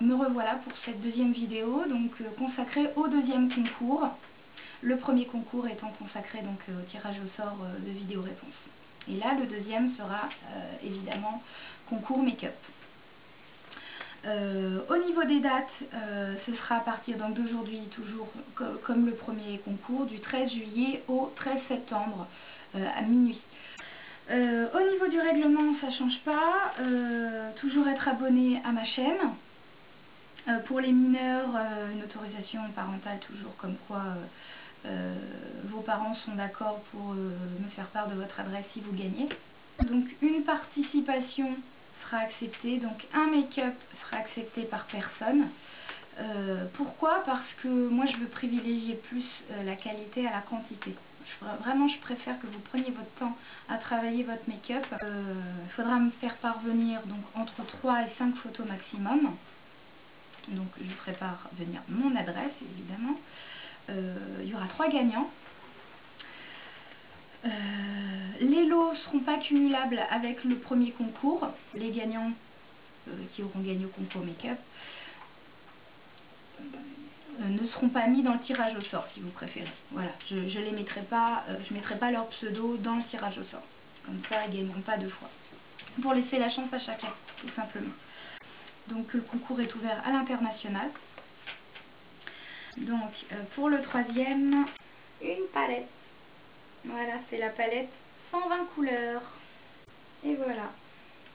Me revoilà pour cette deuxième vidéo, donc consacrée au deuxième concours. Le premier concours étant consacré donc au tirage au sort de vidéo-réponse. Et là, le deuxième sera évidemment concours make-up. Au niveau des dates, ce sera à partir d'aujourd'hui, toujours comme le premier concours, du 13 juillet au 13 septembre à minuit. Au niveau du règlement, ça ne change pas. Toujours être abonné à ma chaîne. Pour les mineurs, une autorisation parentale, toujours comme quoi vos parents sont d'accord pour me faire part de votre adresse si vous gagnez. Donc une participation sera acceptée, donc un make-up sera accepté par personne. Pourquoi? Parce que moi je veux privilégier plus la qualité à la quantité. Vraiment je préfère que vous preniez votre temps à travailler votre make-up. Il faudra me faire parvenir donc entre 3 et 5 photos maximum. Donc je vous ferai parvenir mon adresse évidemment. Il y aura 3 gagnants. Les lots ne seront pas cumulables avec le premier concours. Les gagnants qui auront gagné au concours make-up ne seront pas mis dans le tirage au sort si vous préférez. Voilà, je les mettrai pas, je mettrai pas leur pseudo dans le tirage au sort. Comme ça, ils ne gagneront pas 2 fois. Pour laisser la chance à chacun, tout simplement. Donc le concours est ouvert à l'international. Donc pour le troisième, une palette. Voilà, c'est la palette 120 couleurs. Et voilà.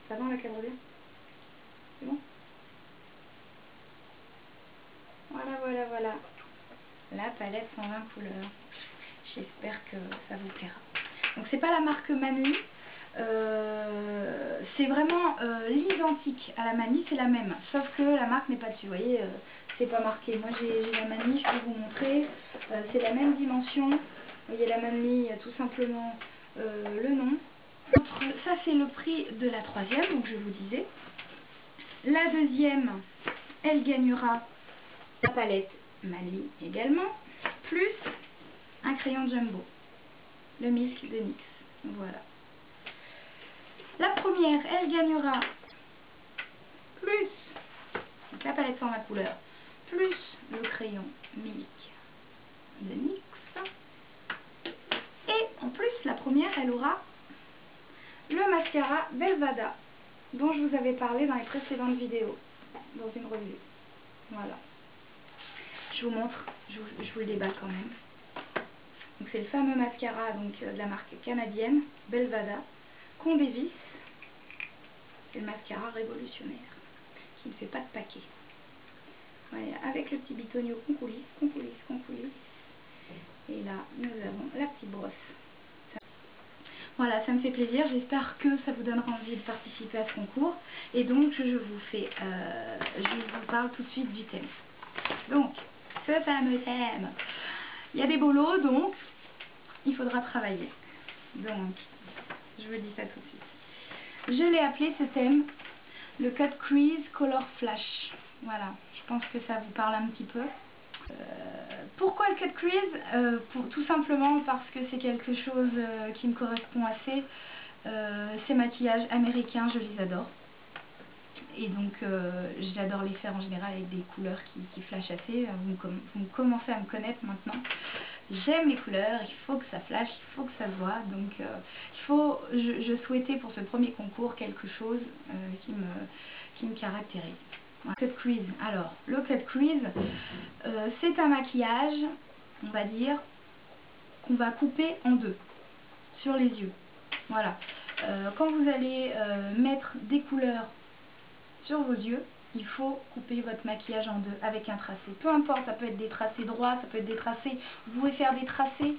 Ça va, on la cadre bien? C'est bon? Voilà, voilà, voilà. La palette 120 couleurs. J'espère que ça vous plaira. Donc c'est pas la marque Manly. C'est vraiment l'identique à la Manly, c'est la même. Sauf que la marque n'est pas dessus. Vous voyez, c'est pas marqué. Moi j'ai la Manly, je peux vous montrer. C'est la même dimension. Vous voyez la Manly, tout simplement le nom. Ça c'est le prix de la troisième, donc je vous disais. La deuxième, elle gagnera la palette Manly également, plus un crayon Jumbo, le Milk de NYX. Voilà. La première, elle gagnera plus donc la palette 120 couleurs, plus le crayon Milk de NYX. Et en plus, la première, elle aura le mascara Belvada, dont je vous avais parlé dans les précédentes vidéos, dans une revue. Voilà. Je vous montre, je vous le déballe quand même. Donc c'est le fameux mascara donc, de la marque canadienne, Belvada, Condé Vis. C'est le mascara révolutionnaire, qui ne fait pas de paquet. Voilà, avec le petit bitonio qu'on coulisse, qu'on coulisse, qu'on coulisse. Et là, nous avons la petite brosse. Voilà, ça me fait plaisir. J'espère que ça vous donnera envie de participer à ce concours. Et donc, je vous parle tout de suite du thème. Donc, ce fameux thème. Il y a des beaux lots, donc il faudra travailler. Donc, je vous dis ça tout de suite. Je l'ai appelé ce thème le Cut Crease Color Flash. Voilà, je pense que ça vous parle un petit peu. Pourquoi le Cut Crease? Tout simplement parce que c'est quelque chose qui me correspond assez. Ces maquillages américains, je les adore. Et donc j'adore les faire en général avec des couleurs qui flashent assez. Vous commencez à me connaître maintenant. J'aime les couleurs, il faut que ça flash, il faut que ça se voit. Donc je souhaitais pour ce premier concours quelque chose qui me caractérise. Voilà. Cut Crease. Alors, le Cut Crease, c'est un maquillage, on va dire, qu'on va couper en deux sur les yeux. Voilà. Quand vous allez mettre des couleurs sur vos yeux, il faut couper votre maquillage en deux avec un tracé. Peu importe, ça peut être des tracés droits, ça peut être des tracés, vous pouvez faire des tracés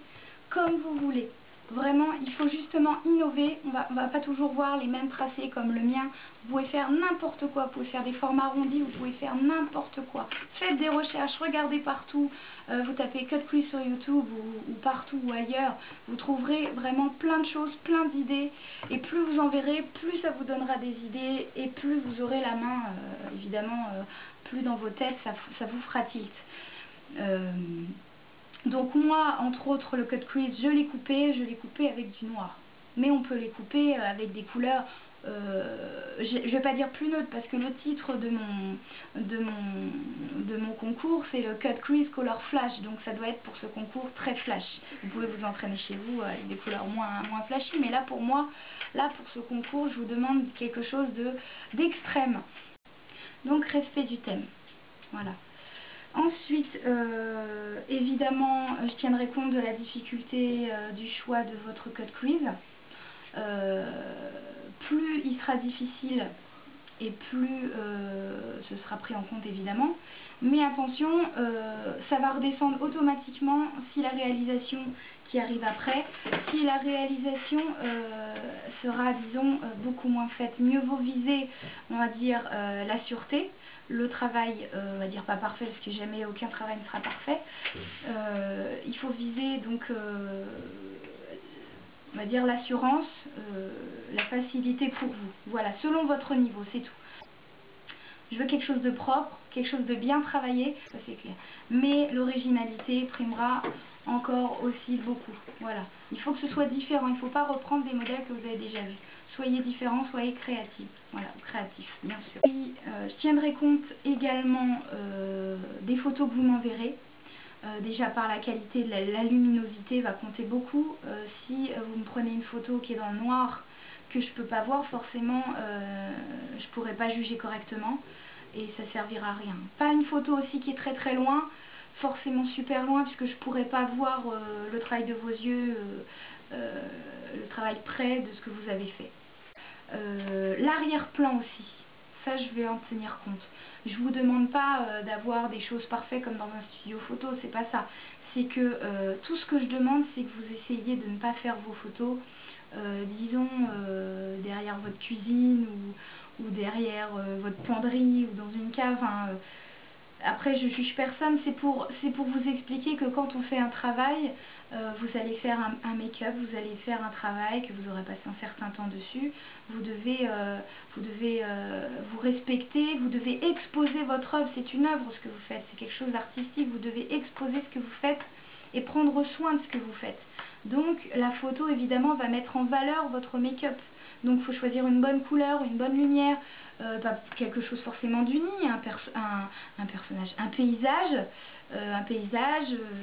comme vous voulez. Vraiment, il faut justement innover. On va pas toujours voir les mêmes tracés comme le mien. Vous pouvez faire n'importe quoi. Vous pouvez faire des formes arrondis, vous pouvez faire n'importe quoi. Faites des recherches, regardez partout. Vous tapez Cut Crease sur YouTube ou partout ou ailleurs. Vous trouverez vraiment plein de choses, plein d'idées. Et plus vous en verrez, plus ça vous donnera des idées. Et plus vous aurez la main, évidemment, plus dans vos têtes, ça vous fera tilt. Donc moi, entre autres, le Cut Crease, je l'ai coupé avec du noir. Mais on peut les couper avec des couleurs je vais pas dire plus neutre parce que le titre de mon concours c'est le Cut Crease Color Flash, donc ça doit être pour ce concours très flash. Vous pouvez vous entraîner chez vous avec des couleurs moins flashy, mais là pour moi, pour ce concours, je vous demande quelque chose d'extrême. Donc respect du thème, voilà. Ensuite, évidemment, je tiendrai compte de la difficulté du choix de votre cut crease. Plus il sera difficile et plus ce sera pris en compte évidemment. Mais attention, ça va redescendre automatiquement si la réalisation qui arrive après, si la réalisation sera, disons, beaucoup moins faite. Mieux vaut viser, on va dire, la sûreté. Le travail, on va dire pas parfait, parce que jamais aucun travail ne sera parfait. Il faut viser donc, on va dire l'assurance, la facilité pour vous. Voilà, selon votre niveau, c'est tout. Je veux quelque chose de propre, quelque chose de bien travaillé, ça c'est clair. Mais l'originalité primera encore aussi beaucoup. Voilà. Il faut que ce soit différent, il ne faut pas reprendre des modèles que vous avez déjà vus. Soyez différents, soyez créatifs. Voilà, créatifs, bien sûr. Et, je tiendrai compte également des photos que vous m'enverrez. Déjà par la qualité, la luminosité va compter beaucoup. Si vous me prenez une photo qui est dans le noir, que je peux pas voir, forcément je pourrais pas juger correctement et ça servira à rien. Pas une photo aussi qui est très très loin, forcément super loin, puisque je pourrais pas voir le travail de vos yeux, le travail près de ce que vous avez fait. L'arrière-plan aussi, ça je vais en tenir compte. Je vous demande pas d'avoir des choses parfaites comme dans un studio photo, c'est pas ça. C'est que tout ce que je demande, c'est que vous essayiez de ne pas faire vos photos, disons, derrière votre cuisine ou derrière votre penderie ou dans une cave. Hein, après, je juge personne, c'est pour vous expliquer que quand on fait un travail, vous allez faire un make-up, vous allez faire un travail, que vous aurez passé un certain temps dessus, vous devez vous respecter, vous devez exposer votre œuvre, c'est une œuvre ce que vous faites, c'est quelque chose d'artistique, vous devez exposer ce que vous faites et prendre soin de ce que vous faites. Donc la photo évidemment va mettre en valeur votre make-up. Donc il faut choisir une bonne couleur, une bonne lumière, pas quelque chose forcément d'uni, un personnage, un paysage,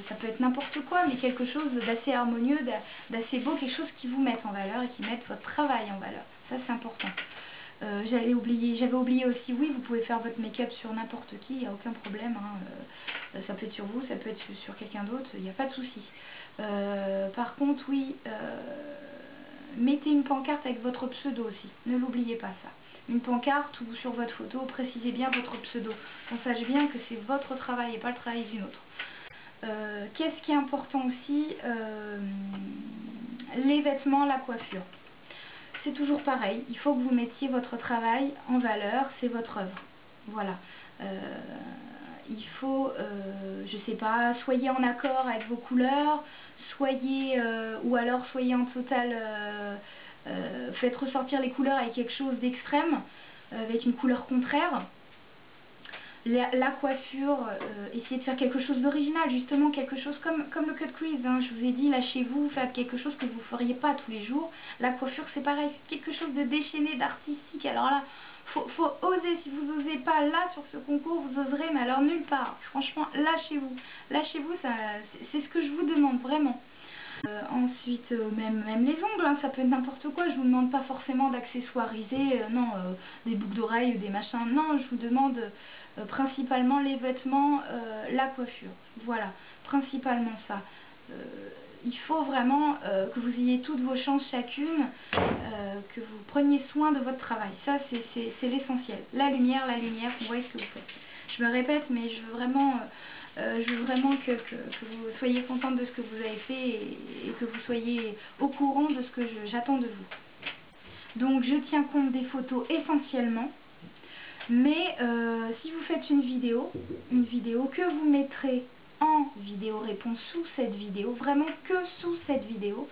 ça peut être n'importe quoi, mais quelque chose d'assez harmonieux, d'assez beau, quelque chose qui vous mette en valeur et qui mette votre travail en valeur. Ça c'est important. J'avais oublié aussi, oui, vous pouvez faire votre make-up sur n'importe qui, il n'y a aucun problème. Hein. Ça peut être sur vous, ça peut être sur quelqu'un d'autre, il n'y a pas de souci. Par contre, oui, mettez une pancarte avec votre pseudo aussi, ne l'oubliez pas ça. Une pancarte ou sur votre photo, précisez bien votre pseudo. On sache bien que c'est votre travail et pas le travail d'une autre. Qu'est-ce qui est important aussi? Les vêtements, la coiffure. C'est toujours pareil, il faut que vous mettiez votre travail en valeur, c'est votre œuvre. Voilà. Il faut, je sais pas, soyez en accord avec vos couleurs, soyez, ou alors soyez en total, faites ressortir les couleurs avec quelque chose d'extrême, avec une couleur contraire. La coiffure, essayez de faire quelque chose d'original, justement quelque chose comme le cut crease, hein. Je vous ai dit, lâchez-vous, faites quelque chose que vous ne feriez pas tous les jours. La coiffure c'est pareil, quelque chose de déchaîné, d'artistique. Alors là, faut oser, si vous n'osez pas là sur ce concours, vous oserez, mais alors nulle part. Franchement, lâchez-vous, c'est ce que je vous demande vraiment. Ensuite, même les ongles, hein, ça peut être n'importe quoi. Je vous demande pas forcément d'accessoiriser, non, des boucles d'oreilles ou des machins. Non, je vous demande principalement les vêtements, la coiffure. Voilà, principalement ça. Il faut vraiment que vous ayez toutes vos chances chacune, que vous preniez soin de votre travail. Ça, c'est l'essentiel. La lumière, vous voyez ce que vous faites. Je me répète, mais je veux vraiment que vous soyez contente de ce que vous avez fait et que vous soyez au courant de ce que j'attends de vous. Donc je tiens compte des photos essentiellement, mais si vous faites une vidéo que vous mettrez en vidéo réponse sous cette vidéo, vraiment que sous cette vidéo,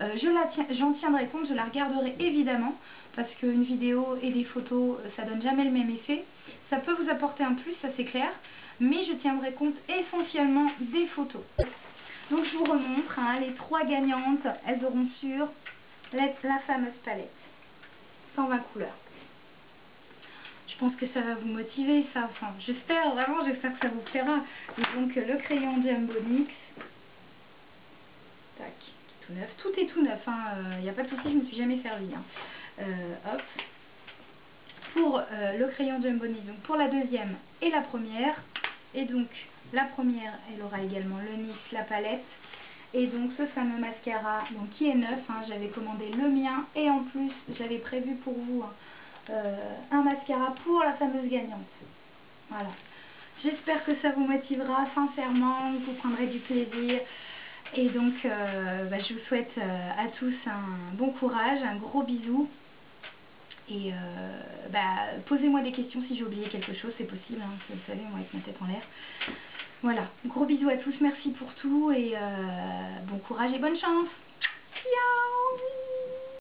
j'en tiendrai compte, je la regarderai évidemment, parce qu'une vidéo et des photos, ça donne jamais le même effet. Ça peut vous apporter un plus, ça c'est clair, mais je tiendrai compte essentiellement des photos. Donc je vous remontre, hein, les 3 gagnantes, elles auront sur la fameuse palette. 120 couleurs. Je pense que ça va vous motiver, ça. Enfin, j'espère, vraiment, j'espère que ça vous plaira. Et donc, le crayon Jumbo NYX. Tac, tout neuf. Tout est tout neuf, il n'y a pas de souci, je ne me suis jamais servi. Hop. Pour le crayon Jumbo NYX, donc pour la deuxième et la première. Et donc, la première, elle aura également le NYX, la palette. Et donc, ce fameux mascara, donc, qui est neuf. J'avais commandé le mien. Et en plus, j'avais prévu pour vous un mascara pour la fameuse gagnante. Voilà. J'espère que ça vous motivera sincèrement, vous prendrez du plaisir. Et donc, je vous souhaite à tous un bon courage, un gros bisou. Et posez-moi des questions si j'ai oublié quelque chose, c'est possible, vous savez, moi avec ma tête en l'air. Voilà, gros bisous à tous, merci pour tout et bon courage et bonne chance. Ciao.